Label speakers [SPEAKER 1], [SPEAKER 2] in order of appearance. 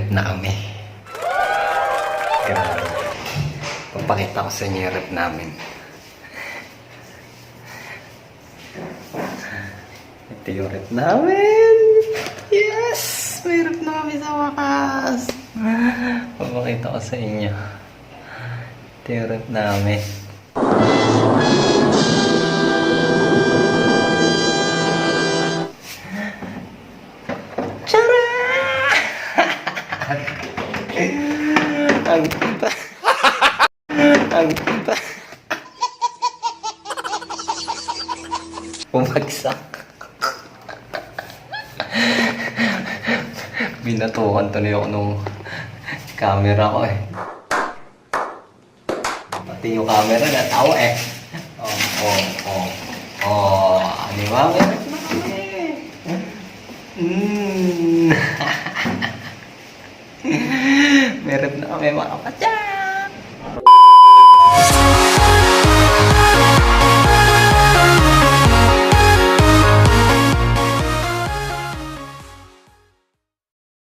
[SPEAKER 1] rep na kami. Grabe. Papakita ko sa inyo yung rep namin. Ito yung rep namin. Yes! May rep na kami sa wakas. Papakita ko sa inyo. Ito yung rep namin. Bumagsak. Binatukan tuloy ako nung camera ko eh. Pati yung camera natawa eh. Di ba? Meron na kami. Meron na kami mga kapatyan.